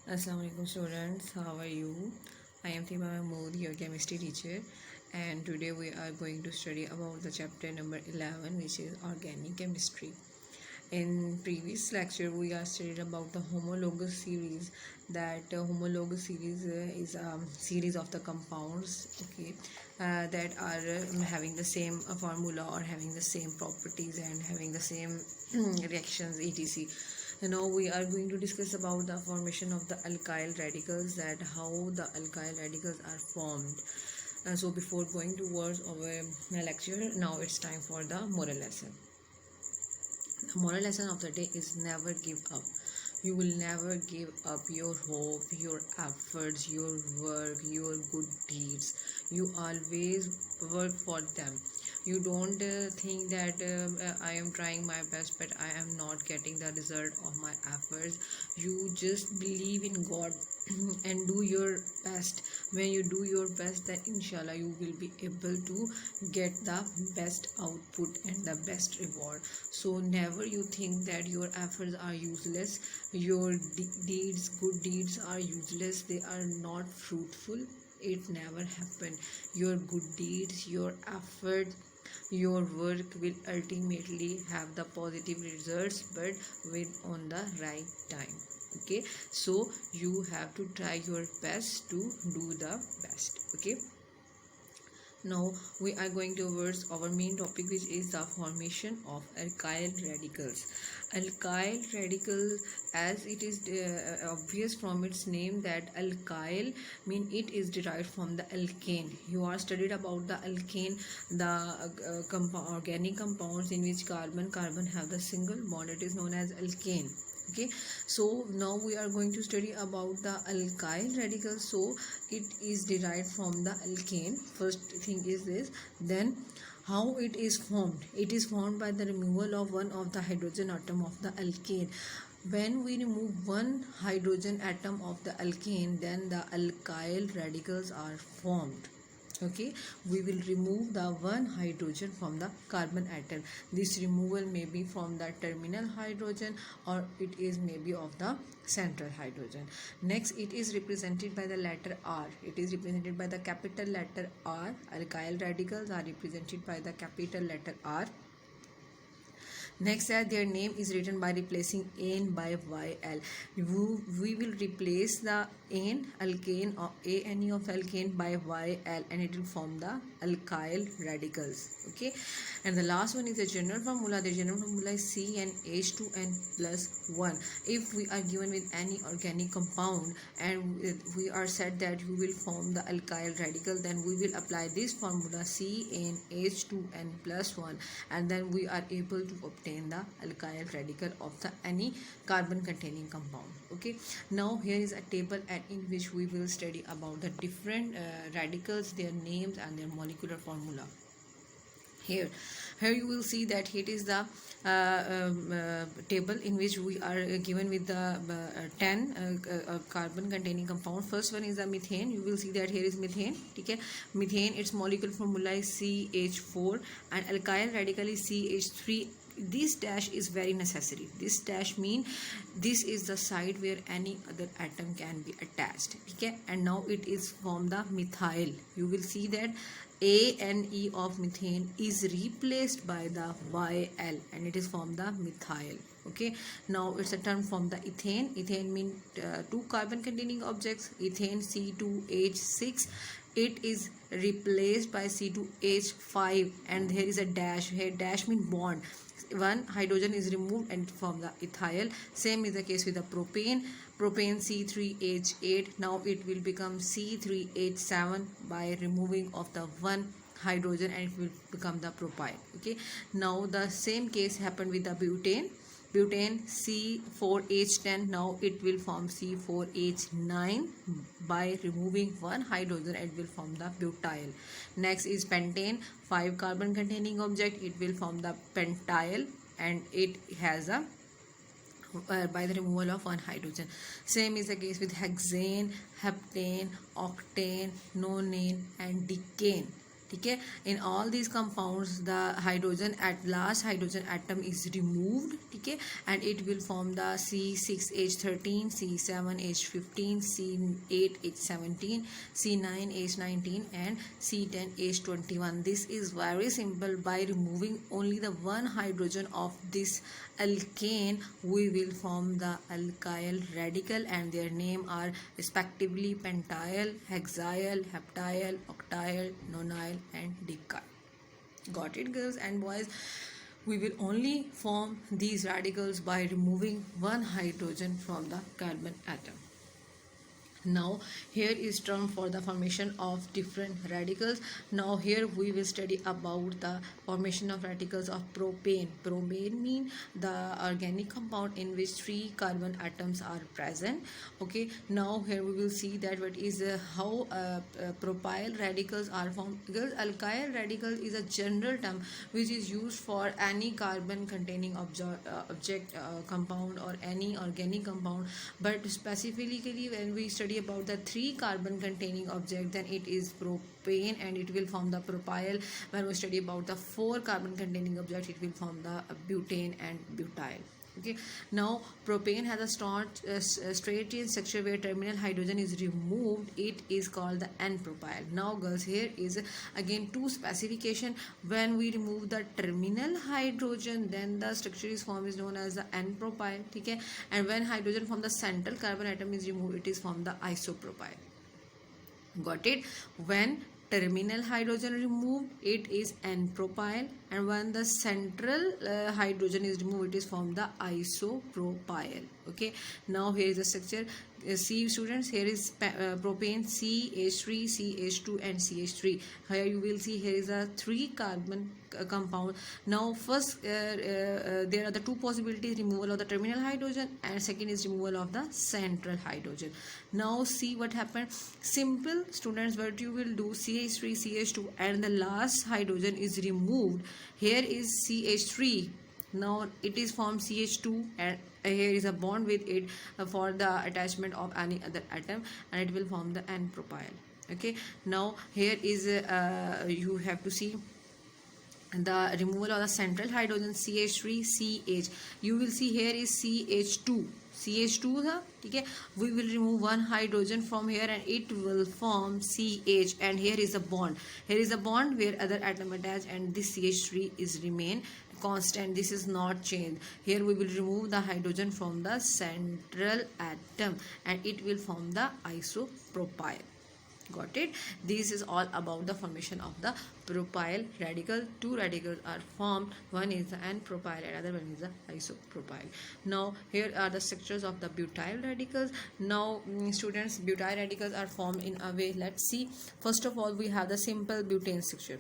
Assalamualaikum students, how are you? I am Thima Mahmood, your chemistry teacher, and today we are going to study about the chapter number 11, which is organic chemistry. In previous lecture, we are studied about the homologous series. That homologous series is a series of the compounds, okay, that are having the same formula or having the same properties and having the same reactions, etc. Now we are going to discuss about the formation of the alkyl radicals, that how the alkyl radicals are formed. So before going towards our lecture, now it's time for the moral lesson. The moral lesson of the day is never give up. You will never give up your hope, your efforts, your work, your good deeds. You always work for them. You don't think that I am trying my best but I am not getting the result of my efforts. You just believe in God and do your best. When you do your best, then inshallah you will be able to get the best output and the best reward. So never you think that your efforts are useless, your deeds, good deeds are useless, they are not fruitful. It never happened. Your good deeds, your effort, your work will ultimately have the positive results, but when on the right time. Okay, so you have to try your best to do the best. Okay, now we are going towards our main topic, which is the formation of alkyl radicals. Alkyl radicals, as it is obvious from its name, that alkyl mean it is derived from the alkane. You are studied about the alkane, the organic compounds in which carbon have the single bond. It is known as alkane. Okay, so now we are going to study about the alkyl radicals. So it is derived from the alkane. First thing is this. Then how it is formed? It is formed by the removal of one of the hydrogen atom of the alkane. When we remove one hydrogen atom of the alkane, then the alkyl radicals are formed. Okay, we will remove the one hydrogen from the carbon atom. This removal may be from the terminal hydrogen or it is maybe of the central hydrogen. Next, it is represented by the letter R. It is represented by the capital letter R. Alkyl radicals are represented by the capital letter R. Next, their name is written by replacing N by YL. We will replace the N alkane or ANE of alkane by YL, and it will form the alkyl radicals. Okay, and the last one is the general formula. The general formula is CnH2n plus 1. If we are given with any organic compound and we are said that we will form the alkyl radical, then we will apply this formula CnH2n plus 1, and then we are able to obtain the alkyl radical of the any carbon containing compound. Okay, now here is a table in which we will study about the different radicals, their names and their molecular formula. Here you will see that it is the table in which we are given with the 10 carbon containing compound. First one is the methane. You will see that here is methane. Okay, methane, its molecular formula is CH4 and alkyl radical is CH3. This dash is very necessary. This dash mean this is the side where any other atom can be attached. Okay, and now it is from the methyl. You will see that ANE of methane is replaced by the YL and it is from the methyl. Okay, now it's a term from the ethane. Ethane means two carbon containing objects. Ethane C2H6, it is replaced by C2H5 and there is a dash here. Dash means bond. One hydrogen is removed and from the ethyl. Same is the case with the propane. Propane C3H8, now it will become C3H7 by removing of the one hydrogen and it will become the propyl. Okay, now the same case happened with the butane. Butane C4H10, now it will form C4H9 by removing one hydrogen and will form the butyl. Next is pentane, 5 carbon containing object, it will form the pentyl and it has a by the removal of one hydrogen. Same is the case with hexane, heptane, octane, nonane and decane. ठीक है. In all these compounds the hydrogen at last hydrogen atom is removed, ठीक है, and it will form the C6H13, C7H15, C8H17, C9H19 and C10H21. This is very simple. By removing only the one hydrogen of this alkane we will form the alkyl radical, and their name are respectively pentyl, hexyl, heptyl, octyl, nonyl and decyl. Got it, girls and boys? We will only form these radicals by removing one hydrogen from the carbon atom. Now here is term for the formation of different radicals. Now here we will study about the formation of radicals of propane. Propane mean the organic compound in which 3 carbon atoms are present. Okay, now here we will see that what is how propyl radicals are formed. Girls, alkyl radical is a general term which is used for any carbon containing object, compound or any organic compound, but specifically when we study about the 3 carbon containing object, then it is propane and it will form the propyl. When we study about the 4 carbon containing object, it will form the butane and butyl. Okay, now propane has a straight chain structure where terminal hydrogen is removed. It is called the n-propyl. Now girls, here is again 2 specification. When we remove the terminal hydrogen, then the structure is formed is known as the n-propyl, okay, and when hydrogen from the central carbon atom is removed, it is formed the isopropyl. Got it? When terminal hydrogen removed, it is n-propyl, and when the central hydrogen is removed, it is formed the isopropyl. Okay, now here is the structure. See students, here is propane, CH3, CH2 and CH3. Here you will see here is a 3 carbon compound. Now first there are the 2 possibilities: removal of the terminal hydrogen, and second is removal of the central hydrogen. Now see what happened. Simple students, what you will do, CH3, CH2 and the last hydrogen is removed. Here is CH3. Now it is formed CH2, and here is a bond with it for the attachment of any other atom, and it will form the n-propyl. Okay, now here is you have to see the removal of the central hydrogen, CH3, CH. You will see here is CH2. CH2 है, ठीक है. We will remove one hydrogen from here and it will form CH, and here is a bond. Here is a bond where other atom attached, and this CH3 is remain constant. This is not changed. Here we will remove the hydrogen from the central atom and it will form the isopropyl. Got it? This is all about the formation of the propyl radical. 2 radicals are formed. One is the n-propyl and other one is the isopropyl. Now here are the structures of the butyl radicals. Now students, butyl radicals are formed in a way. Let's see. First of all, we have the simple butane structure.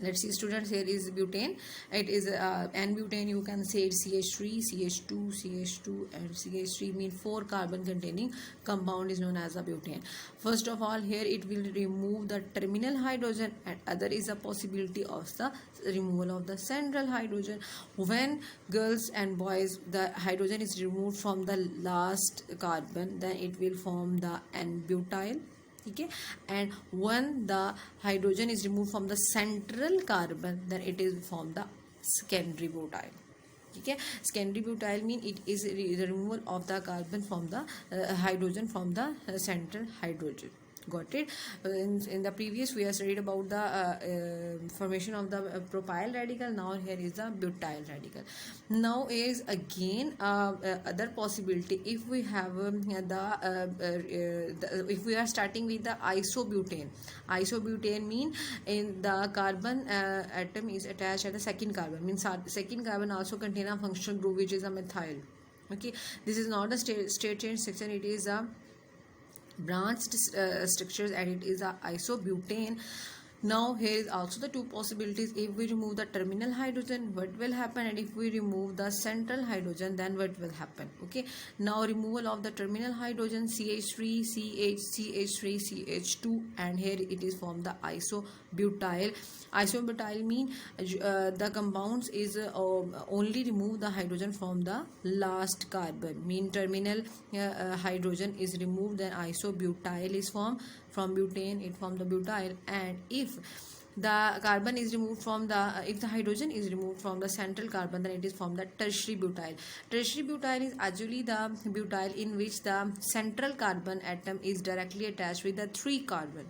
Let's see students, here is butane. It is n-butane. You can say it's CH3, CH2, CH2 and CH3 mean 4 carbon containing compound is known as a butane. First of all, here it will remove the terminal hydrogen, and other is a possibility of the removal of the central hydrogen. When girls and boys, the hydrogen is removed from the last carbon, then it will form the n-butyl. Okay, and when the hydrogen is removed from the central carbon, then it is formed the secondary butyl. Okay, secondary butyl mean it is the removal of the carbon from the hydrogen from the central hydrogen. Got it? In the previous we have studied about the formation of the propyl radical. Now here is the butyl radical. Now is again other possibility. If we have if we are starting with the isobutane. Isobutane mean in the carbon atom is attached at the second carbon. Means second carbon also contain a functional group which is a methyl. Okay, this is not a state change section. It is a branched structures, and it is a isobutane. Now here is also the 2 possibilities. If we remove the terminal hydrogen, what will happen, and if we remove the central hydrogen, then what will happen? Okay, now removal of the terminal hydrogen, CH3, CH, CH3, CH2, and here it is formed the isobutyl. Isobutyl mean the compounds is only remove the hydrogen from the last carbon. Mean terminal hydrogen is removed, then isobutyl is formed. from butane it form the butyl, and if the carbon is removed from the if the hydrogen is removed from the central carbon, then it is from the tertiary butyl. Tertiary butyl is actually the butyl in which the central carbon atom is directly attached with the 3 carbon.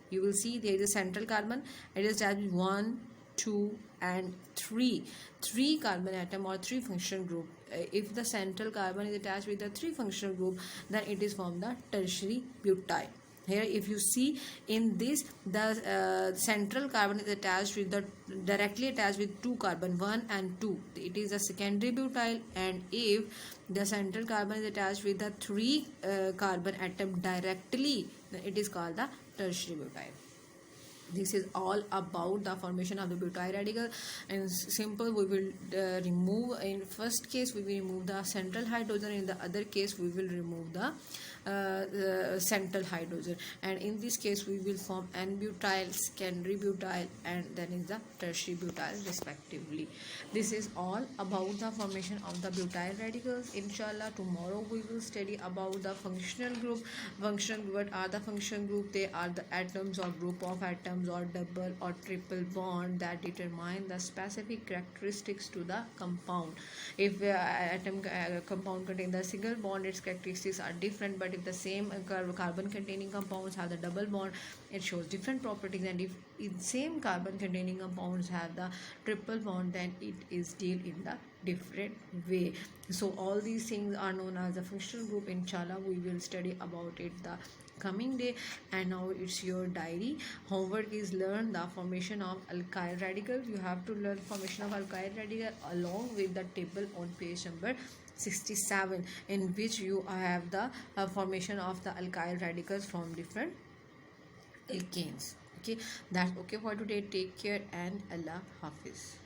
You will see there is a central carbon, it is attached with 1, 2 and 3 carbon atom or 3 functional group. If the central carbon is attached with the 3 functional group, then it is from the tertiary butyl. Here if you see in this, the central carbon is attached with the directly attached with 2 carbon, 1 and 2, it is a secondary butyl. And if the central carbon is attached with the 3 carbon atom directly, then it is called the tertiary butyl. This is all about the formation of the butyl radical. And simple, we will remove, in first case we will remove the central hydrogen, in the other case we will remove the central hydrogen, and in this case we will form n-butyl, secondary butyl, and then is the tertiary butyl respectively. This is all about the formation of the butyl radicals. Inshallah, tomorrow we will study about the functional group. What are the functional group? They are the atoms or group of atoms or double or triple bond that determine the specific characteristics to the compound. If compound contains the single bond, its characteristics are different, but if the same carbon containing compounds have the double bond, it shows different properties. And if same carbon containing compounds have the triple bond, then it is deal in the different way. So all these things are known as the functional group. Inshallah, we will study about it the coming day. And now it's your diary homework is learn the formation of alkyl radical. You have to learn formation of alkyl radical along with the table on page number 67, in which you have the formation of the alkyl radicals from different alkanes. Okay, that's okay for today. Take care and Allah Hafiz.